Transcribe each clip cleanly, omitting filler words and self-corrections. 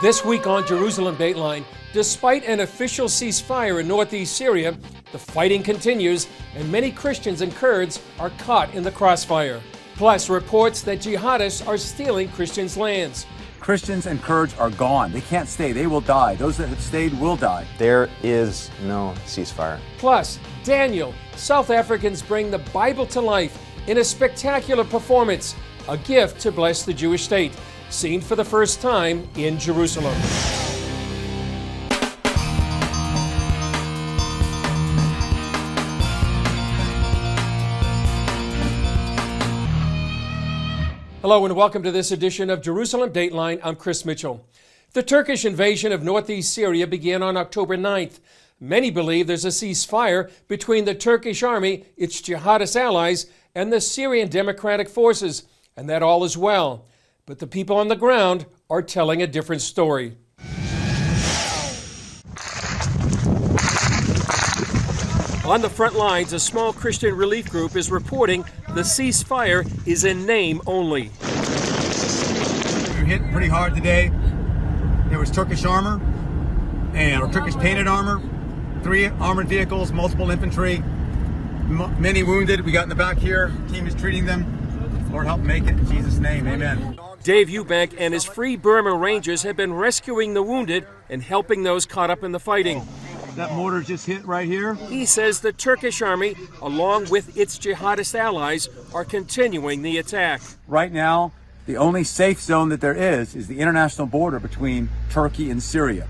This week on Jerusalem Dateline, despite an official ceasefire in northeast Syria, the fighting continues and many Christians and Kurds are caught in the crossfire. Plus, reports that jihadists are stealing Christians' lands. Christians and Kurds are gone. They can't stay. They will die. Those that have stayed will die. There is no ceasefire. Plus, Daniel, South Africans bring the Bible to life in a spectacular performance, a gift to bless the Jewish state, seen for the first time in Jerusalem. Hello and welcome to this edition of Jerusalem Dateline. I'm Chris Mitchell. The Turkish invasion of northeast Syria began on October 9th. Many believe there's a ceasefire between the Turkish army, its jihadist allies, and the Syrian Democratic Forces, and that all is well. But the people on the ground are telling a different story. On the front lines, a small Christian relief group is reporting the ceasefire is in name only. We were hit pretty hard today. There was Turkish armor or Turkish painted armor, 3 armored vehicles, multiple infantry, many wounded. We got in the back here. Team is treating them. Lord help make it in Jesus' name. Amen. Dave Eubank and his Free Burma Rangers have been rescuing the wounded and helping those caught up in the fighting. That mortar just hit right here. He says the Turkish army, along with its jihadist allies, are continuing the attack. Right now, the only safe zone that there is the international border between Turkey and Syria.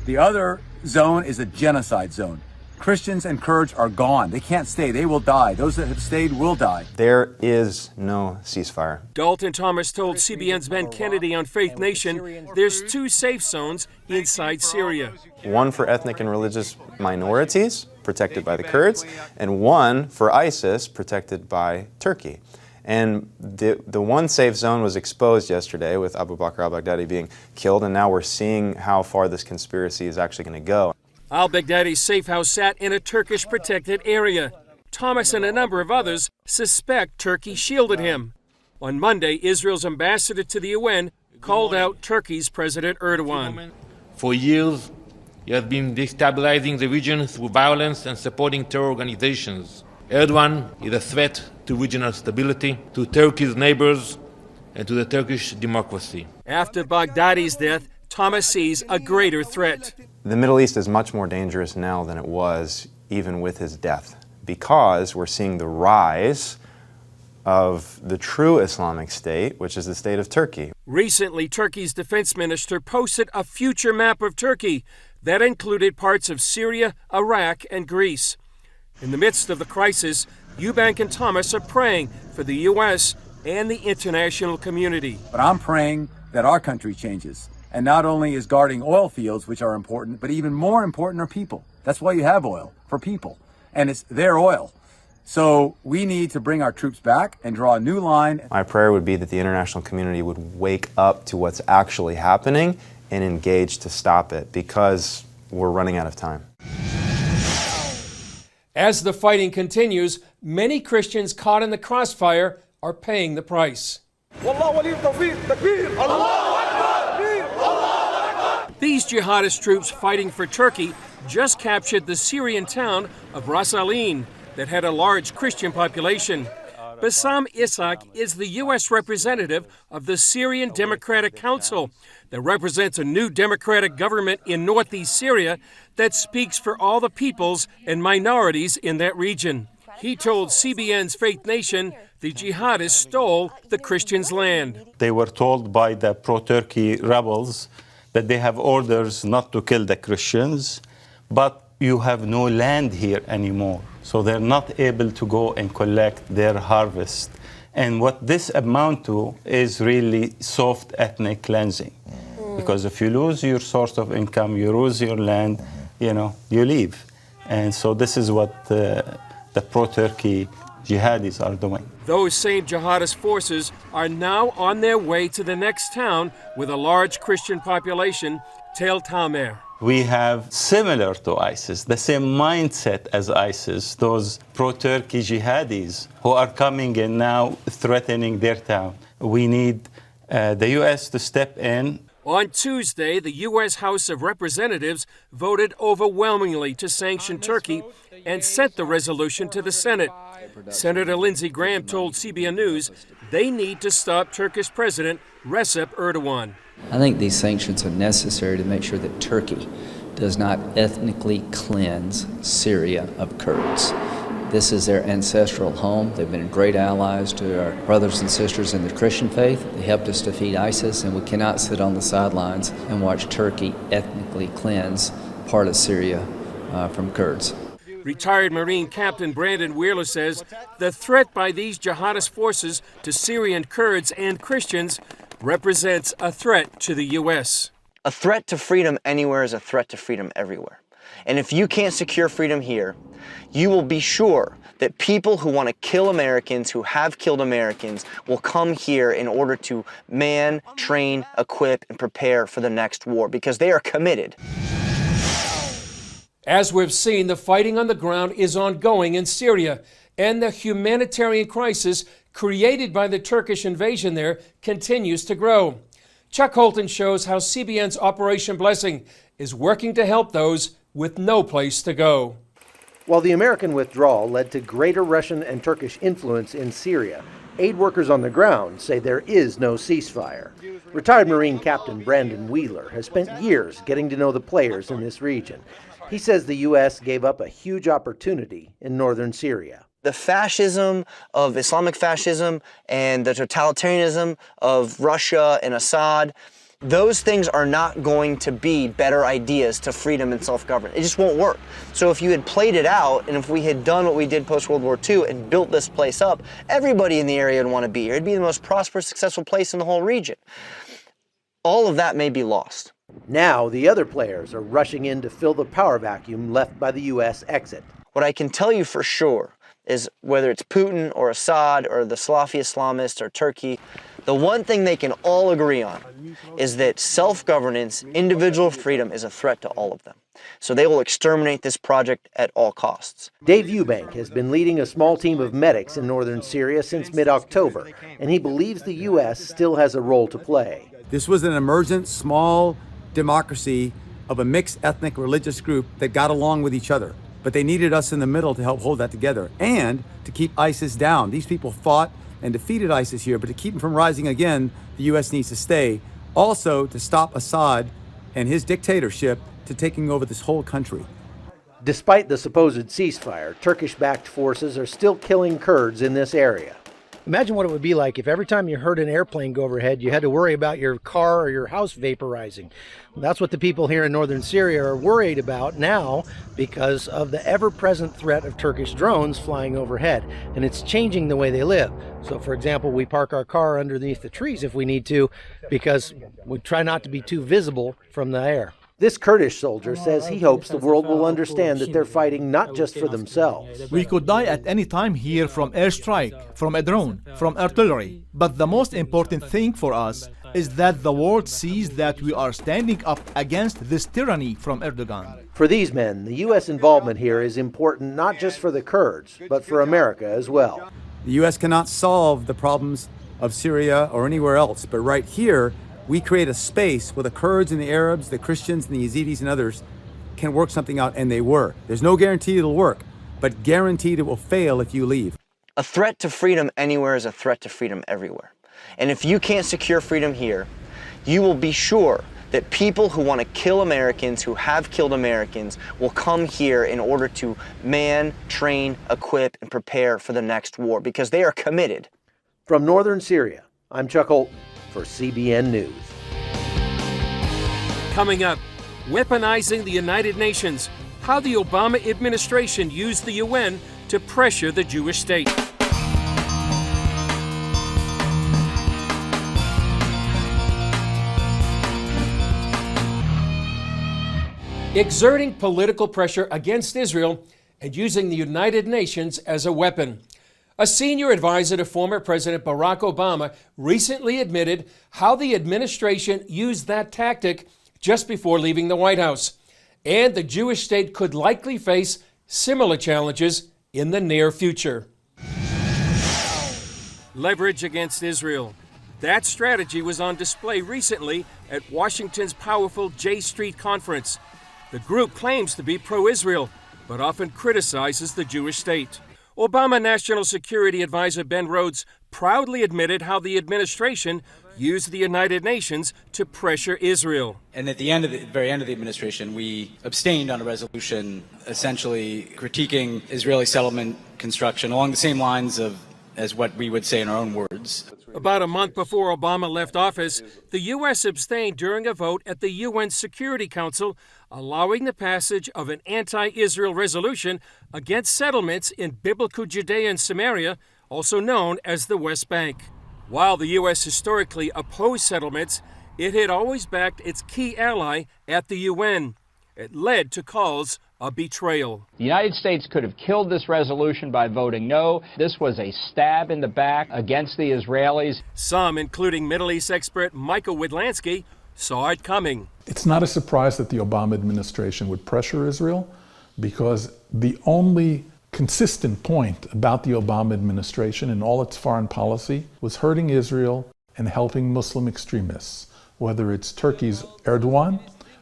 The other zone is a genocide zone. Christians and Kurds are gone. They can't stay. They will die. Those that have stayed will die. There is no ceasefire. Dalton Thomas told CBN's Ben Kennedy on Faith Nation there's 2 safe zones inside Syria. One for ethnic and religious minorities, protected by the Kurds, and one for ISIS, protected by Turkey. And the one safe zone was exposed yesterday with Abu Bakr al-Baghdadi being killed, and now we're seeing how far this conspiracy is actually going to go. Al-Baghdadi's safe house sat in a Turkish protected area. Thomas and a number of others suspect Turkey shielded him. On Monday, Israel's ambassador to the UN called out Turkey's President Erdogan. For years, he has been destabilizing the region through violence and supporting terror organizations. Erdogan is a threat to regional stability, to Turkey's neighbors, and to the Turkish democracy. After Baghdadi's death, Thomas sees a greater threat. The Middle East is much more dangerous now than it was even with his death, because we're seeing the rise of the true Islamic State, which is the state of Turkey. Recently, Turkey's defense minister posted a future map of Turkey that included parts of Syria, Iraq, and Greece. In the midst of the crisis, Eubank and Thomas are praying for the U.S. and the international community. But I'm praying that our country changes. And not only is guarding oil fields, which are important, but even more important are people. That's why you have oil, for people. And it's their oil. So we need to bring our troops back and draw a new line. My prayer would be that the international community would wake up to what's actually happening and engage to stop it, because we're running out of time. As the fighting continues, many Christians caught in the crossfire are paying the price. These jihadist troops fighting for Turkey just captured the Syrian town of Ras Ain that had a large Christian population. Bassam Ishaq is the U.S. representative of the Syrian Democratic Council that represents a new democratic government in northeast Syria that speaks for all the peoples and minorities in that region. He told CBN's Faith Nation the jihadists stole the Christians' land. They were told by the pro-Turkey rebels that they have orders not to kill the Christians, but you have no land here anymore. So they're not able to go and collect their harvest. And what this amounts to is really soft ethnic cleansing. Because if you lose your source of income, you lose your land, you leave. And so this is what the pro-Turkey jihadis are doing. Those same jihadist forces are now on their way to the next town with a large Christian population, Tel Tamer. We have, similar to ISIS, the same mindset as ISIS, those pro-Turkey jihadis who are coming in now threatening their town. We need the U.S. to step in. On Tuesday, the U.S. House of Representatives voted overwhelmingly to sanction Turkey and sent the resolution to the Senate. Senator Lindsey Graham told CBN News they need to stop Turkish President Recep Erdogan. I think these sanctions are necessary to make sure that Turkey does not ethnically cleanse Syria of Kurds. This is their ancestral home. They've been great allies to our brothers and sisters in the Christian faith. They helped us defeat ISIS, and we cannot sit on the sidelines and watch Turkey ethnically cleanse part of Syria from Kurds. Retired Marine Captain Brandon Wheeler says the threat by these jihadist forces to Syrian Kurds and Christians represents a threat to the U.S. A threat to freedom anywhere is a threat to freedom everywhere. And if you can't secure freedom here, you will be sure that people who want to kill Americans, who have killed Americans, will come here in order to man, train, equip, and prepare for the next war because they are committed. As we've seen, the fighting on the ground is ongoing in Syria, and the humanitarian crisis created by the Turkish invasion there continues to grow. Chuck Holton shows how CBN's Operation Blessing is working to help those with no place to go. While the American withdrawal led to greater Russian and Turkish influence in Syria, aid workers on the ground say there is no ceasefire. Retired Marine Captain Brandon Wheeler has spent years getting to know the players in this region. He says the U.S. gave up a huge opportunity in northern Syria. The fascism of Islamic fascism and the totalitarianism of Russia and Assad, those things are not going to be better ideas to freedom and self-government. It just won't work. So if you had played it out, and if we had done what we did post-World War II and built this place up, everybody in the area would want to be here. It'd be the most prosperous, successful place in the whole region. All of that may be lost. Now the other players are rushing in to fill the power vacuum left by the U.S. exit. What I can tell you for sure is whether it's Putin or Assad or the Salafi Islamists or Turkey, the one thing they can all agree on is that self-governance, individual freedom is a threat to all of them. So they will exterminate this project at all costs. Dave Eubank has been leading a small team of medics in northern Syria since mid-October, and he believes the U.S. still has a role to play. This was an emergent, small democracy of a mixed ethnic religious group that got along with each other. But they needed us in the middle to help hold that together and to keep ISIS down. These people fought and defeated ISIS here, but to keep them from rising again, the U.S. needs to stay. Also, to stop Assad and his dictatorship to taking over this whole country. Despite the supposed ceasefire, Turkish-backed forces are still killing Kurds in this area. Imagine what it would be like if every time you heard an airplane go overhead, you had to worry about your car or your house vaporizing. That's what the people here in northern Syria are worried about now because of the ever-present threat of Turkish drones flying overhead. And it's changing the way they live. So, for example, we park our car underneath the trees if we need to because we try not to be too visible from the air. This Kurdish soldier says he hopes the world will understand that they're fighting not just for themselves. We could die at any time here from airstrike, from a drone, from artillery. But the most important thing for us is that the world sees that we are standing up against this tyranny from Erdogan. For these men, the U.S. involvement here is important not just for the Kurds, but for America as well. The U.S. cannot solve the problems of Syria or anywhere else, but right here, we create a space where the Kurds and the Arabs, the Christians and the Yazidis and others can work something out, and they were. There's no guarantee it'll work, but guaranteed it will fail if you leave. A threat to freedom anywhere is a threat to freedom everywhere. And if you can't secure freedom here, you will be sure that people who want to kill Americans, who have killed Americans, will come here in order to man, train, equip, and prepare for the next war because they are committed. From northern Syria, I'm Chuck Holton for CBN News. Coming up, weaponizing the United Nations, how the Obama administration used the UN to pressure the Jewish state. Exerting political pressure against Israel and using the United Nations as a weapon. A senior advisor to former President Barack Obama recently admitted how the administration used that tactic just before leaving the White House. And the Jewish state could likely face similar challenges in the near future. Leverage against Israel. That strategy was on display recently at Washington's powerful J Street Conference. The group claims to be pro-Israel, but often criticizes the Jewish state. Obama National Security Advisor Ben Rhodes proudly admitted how the administration used the United Nations to pressure Israel. And at the very end of the administration, we abstained on a resolution essentially critiquing Israeli settlement construction along the same lines as what we would say in our own words. About a month before Obama left office, the U.S. abstained during a vote at the UN Security Council, allowing the passage of an anti-Israel resolution against settlements in biblical Judea and Samaria, also known as the West Bank. While the U.S. historically opposed settlements, it had always backed its key ally at the UN. It led to calls of betrayal. The United States could have killed this resolution by voting no. This was a stab in the back against the Israelis. Some, including Middle East expert Michael Widlansky, saw it coming. It's not a surprise that the Obama administration would pressure Israel, because the only consistent point about the Obama administration in all its foreign policy was hurting Israel and helping Muslim extremists, whether it's Turkey's Erdogan,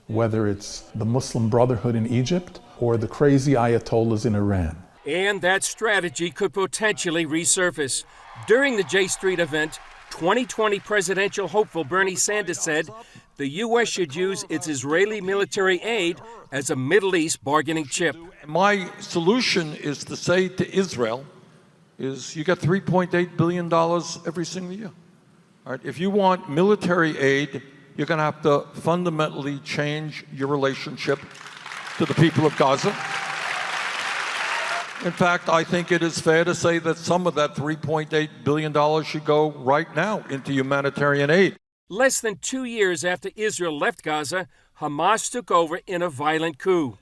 whether it's the Muslim Brotherhood in Egypt, or the crazy Ayatollahs in Iran. And that strategy could potentially resurface. During the J Street event, 2020 presidential hopeful Bernie Sanders said the U.S. should use its Israeli military aid as a Middle East bargaining chip. My solution is to say to Israel, you get $3.8 billion every single year. All right? If you want military aid, you're going to have to fundamentally change your relationship to the people of Gaza. In fact, I think it is fair to say that some of that $3.8 billion should go right now into humanitarian aid. Less than 2 years after Israel left Gaza, Hamas took over in a violent coup.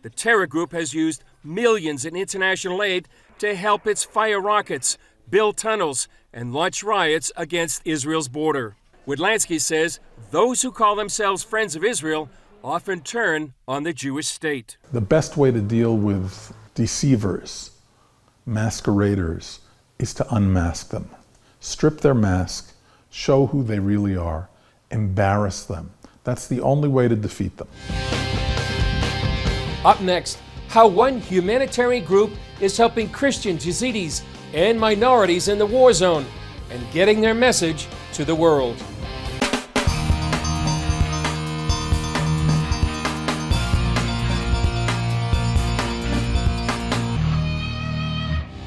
The terror group has used millions in international aid to help its fire rockets, build tunnels, and launch riots against Israel's border. Widlansky says those who call themselves friends of Israel often turn on the Jewish state. The best way to deal with deceivers, masqueraders, is to unmask them. Strip their mask, show who they really are, embarrass them. That's the only way to defeat them. Up next, how one humanitarian group is helping Christians, Yazidis, and minorities in the war zone and getting their message to the world.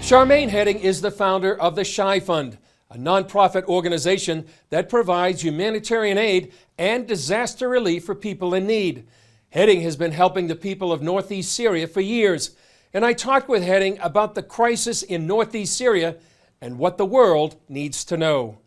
Charmaine Heading is the founder of the Shy Fund, a nonprofit organization that provides humanitarian aid and disaster relief for people in need. Heading has been helping the people of northeast Syria for years, and I talked with Heading about the crisis in northeast Syria and what the world needs to know.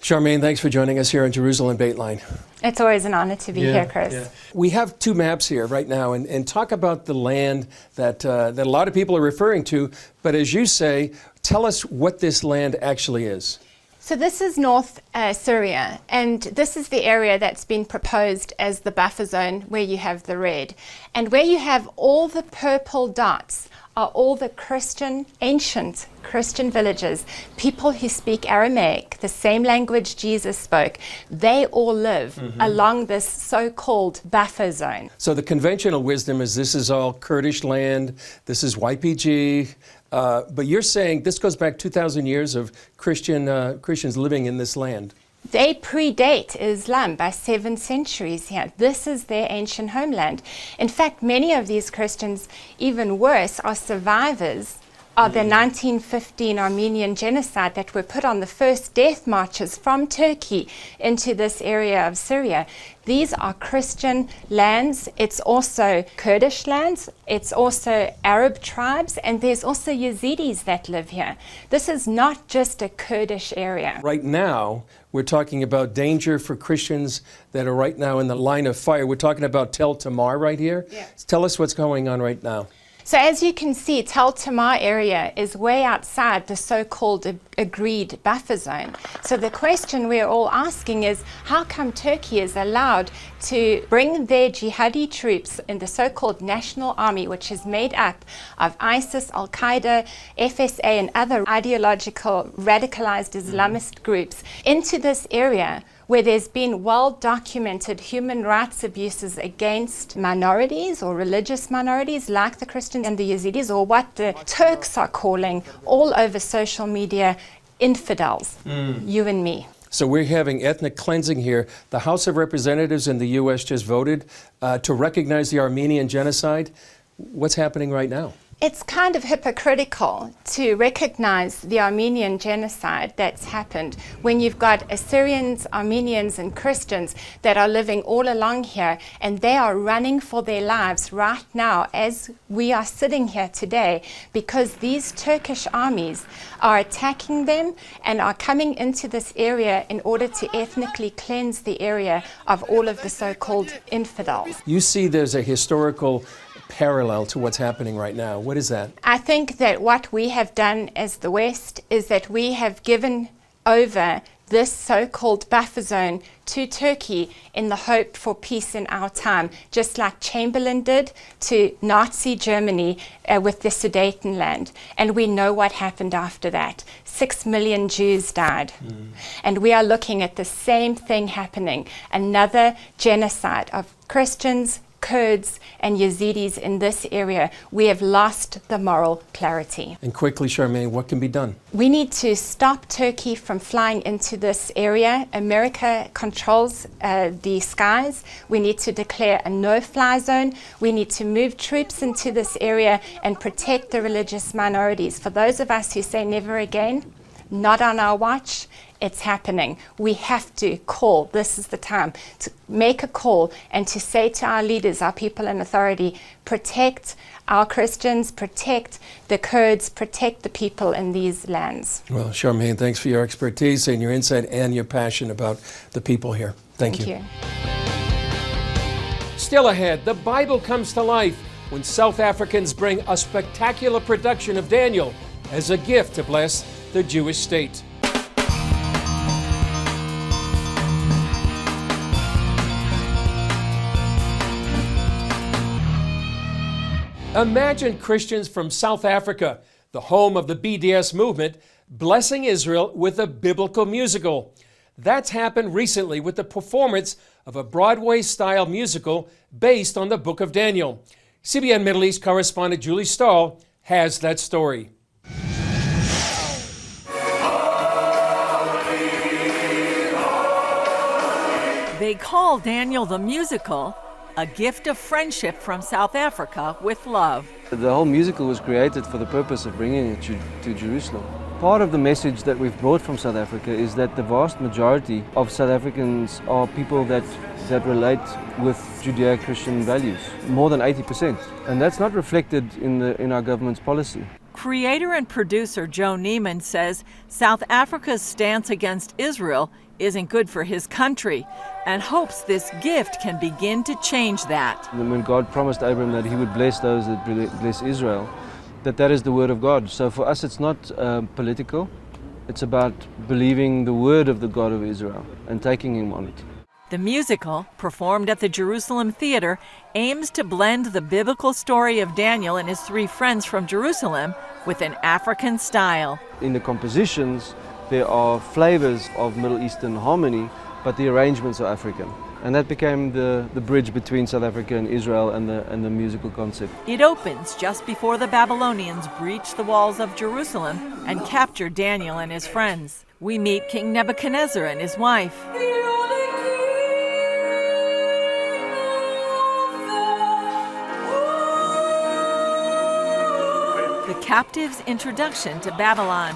Charmaine, thanks for joining us here on Jerusalem Dateline. It's always an honor to be here, Chris. Yeah. We have two maps here right now, and talk about the land that a lot of people are referring to, but as you say, tell us what this land actually is. So this is North Syria, and this is the area that's been proposed as the buffer zone where you have the red. And where you have all the purple dots are all the ancient Christian villages, people who speak Aramaic, the same language Jesus spoke. They all live along this so-called buffer zone. So the conventional wisdom is this is all Kurdish land, this is YPG, but you're saying this goes back 2,000 years of Christians living in this land. They predate Islam by 7 centuries here. This is their ancient homeland. In fact, many of these Christians, even worse, are survivors of the 1915 Armenian genocide that were put on the first death marches from Turkey into this area of Syria. These are Christian lands. It's also Kurdish lands. It's also Arab tribes. And there's also Yazidis that live here. This is not just a Kurdish area. Right now, we're talking about danger for Christians that are right now in the line of fire. We're talking about Tel Tamar right here. Yeah. Tell us what's going on right now. So as you can see, Tel Tamar area is way outside the so-called agreed buffer zone. So the question we're all asking is, how come Turkey is allowed to bring their jihadi troops in the so-called national army, which is made up of ISIS, Al-Qaeda, FSA, and other ideological radicalized Islamist groups, into this area where there's been well-documented human rights abuses against minorities or religious minorities like the Christians and the Yazidis, or what the Turks are calling all over social media infidels, you and me. So we're having ethnic cleansing here. The House of Representatives in the U.S. just voted to recognize the Armenian genocide. What's happening right now? It's kind of hypocritical to recognize the Armenian genocide that's happened when you've got Assyrians, Armenians, and Christians that are living all along here, and they are running for their lives right now as we are sitting here today, because these Turkish armies are attacking them and are coming into this area in order to ethnically cleanse the area of all of the so-called infidels. You see there's a historical parallel to what's happening right now. What is that? I think that what we have done as the West is that we have given over this so-called buffer zone to Turkey in the hope for peace in our time, just like Chamberlain did to Nazi Germany with the Sudetenland. And we know what happened after that. 6 million Jews died. And we are looking at the same thing happening, another genocide of Christians, Kurds, and Yazidis in this area. We have lost the moral clarity. And quickly, Charmaine, what can be done? We need to stop Turkey from flying into this area. America controls the skies. We need to declare a no-fly zone. We need to move troops into this area and protect the religious minorities. For those of us who say never again, not on our watch, it's happening. We have to call. This is the time to make a call and to say to our leaders, our people in authority, protect our Christians, protect the Kurds, protect the people in these lands. Well, Charmaine, thanks for your expertise and your insight and your passion about the people here. Thank you. Still ahead, the Bible comes to life when South Africans bring a spectacular production of Daniel as a gift to bless the Jewish state. Imagine Christians from South Africa, the home of the BDS movement, blessing Israel with a biblical musical. That's happened recently with the performance of a Broadway-style musical based on the book of Daniel. CBN Middle East correspondent Julie Stahl has that story. They call Daniel the musical a gift of friendship from South Africa with love. The whole musical was created for the purpose of bringing it to Jerusalem. Part of the message that we've brought from South Africa is that the vast majority of South Africans are people that relate with Judeo-Christian values, more than 80%. And that's not reflected in our government's policy. Creator and producer Joe Neiman says South Africa's stance against Israel isn't good for his country and hopes this gift can begin to change that. When God promised Abraham that he would bless those that bless Israel, that is the word of God. So for us it's not political, it's about believing the word of the God of Israel and taking him on it. The musical, performed at the Jerusalem Theater, aims to blend the biblical story of Daniel and his three friends from Jerusalem with an African style. In the compositions, there are flavors of Middle Eastern harmony, but the arrangements are African. And that became the bridge between South Africa and Israel and the musical concept. It opens just before the Babylonians breached the walls of Jerusalem and captured Daniel and his friends. We meet King Nebuchadnezzar and his wife. The captive's introduction to Babylon.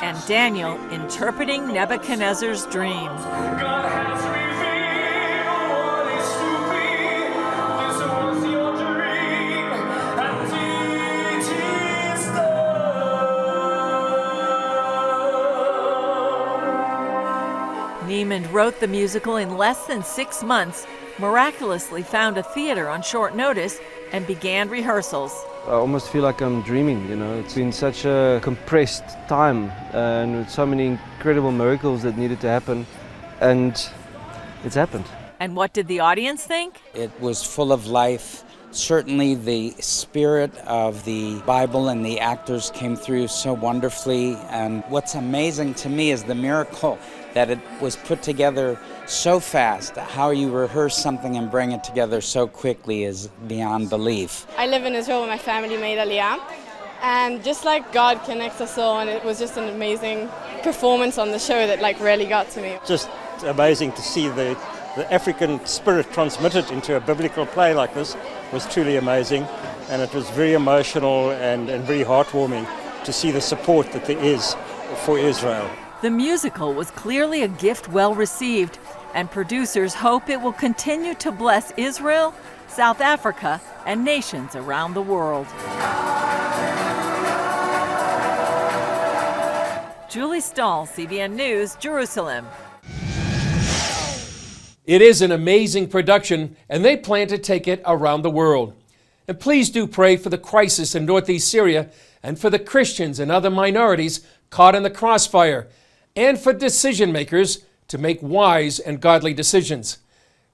And Daniel interpreting Nebuchadnezzar's dream. Neiman wrote the musical in less than 6 months, miraculously found a theater on short notice, and began rehearsals. I almost feel like I'm dreaming, you know. It's been such a compressed time and with so many incredible miracles that needed to happen, and it's happened. And what did the audience think? It was full of life. Certainly the spirit of the Bible and the actors came through so wonderfully. And what's amazing to me is the miracle that it was put together so fast. How you rehearse something and bring it together so quickly is beyond belief. I live in Israel where my family made Aliyah. And just like God connects us all, and it was just an amazing performance on the show that like really got to me. Just amazing to see the African spirit transmitted into a biblical play like this was truly amazing, and it was very emotional and very heartwarming to see the support that there is for Israel. The musical was clearly a gift well received, and producers hope it will continue to bless Israel, South Africa, and nations around the world. Julie Stahl, CBN News, Jerusalem. It is an amazing production, and they plan to take it around the world. And please do pray for the crisis in northeast Syria and for the Christians and other minorities caught in the crossfire, and for decision makers to make wise and godly decisions.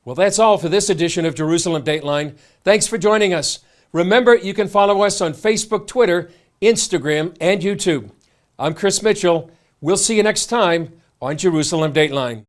Well, that's all for this edition of Jerusalem Dateline. Thanks for joining us. Remember, you can follow us on Facebook, Twitter, Instagram, and YouTube. I'm Chris Mitchell. We'll see you next time on Jerusalem Dateline.